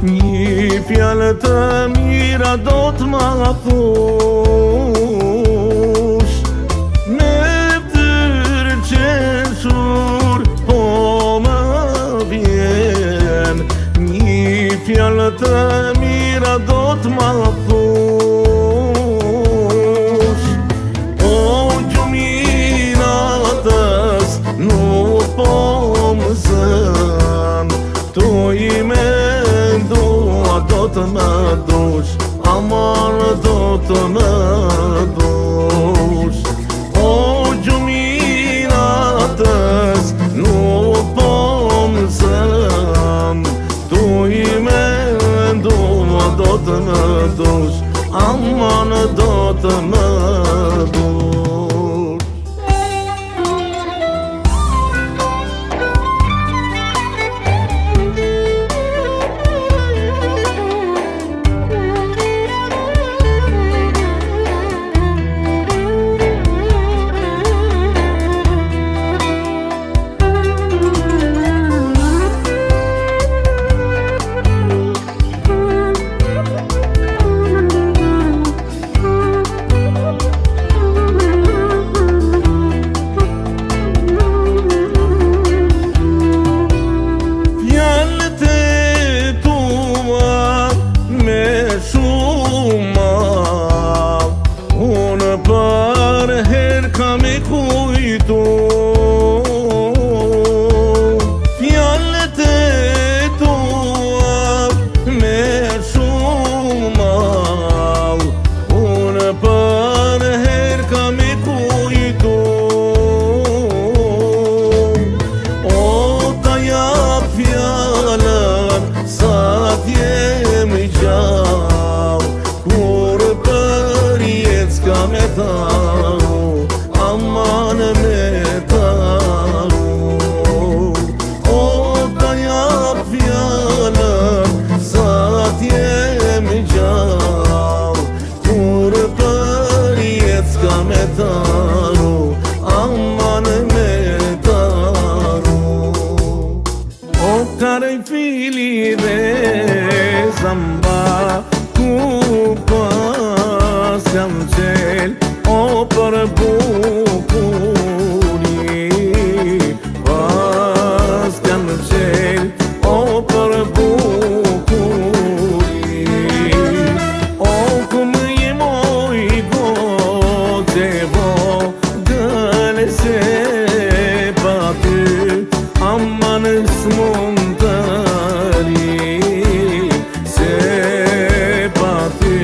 Një fjallë të mira do t'ma thush, me vdyrë qeshur po më vjen. Një fjallë të mira do t'ma thush, o gjuminatës nuk po më zën, tu i me do të më dush, amar do të më dush. O gjuminatës nuk po më zën, tu i me ndua do të më dush, amar do të më dush. Për her kam e kujtu fjallet e tua me shumë mal. Unë për her kam e kujtu, o ta jap fjallën sa t'jem i gjallë, kur për jetë s'ka me taru, aman me taru. O ta jap fjallën sa t'jem i gjallë, kur për jetë s'ka me taru, aman me taru. O kare fili dhe zamba ku pas jam qel, o për bukuri pas jam qel, o për bukuri. O ku më jemoj gote vo gële se pa ty, aman s'mund të ri, se pa ty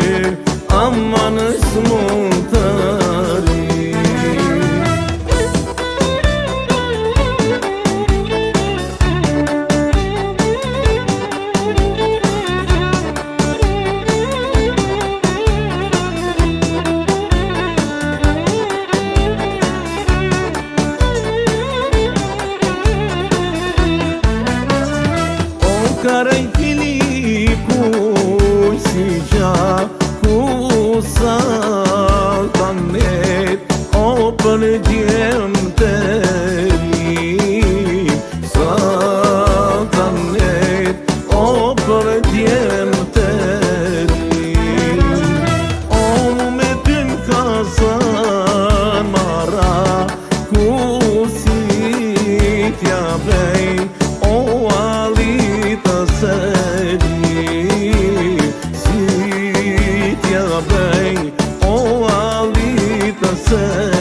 aman s'mund të ri. O kare fili kuj si gja ku sa tanet, o për djem të ri sa tanet, o për djem të ri. O me ty n'kazan mara ku si t'ja bej, o alita se ri si t'ja bej, o alita se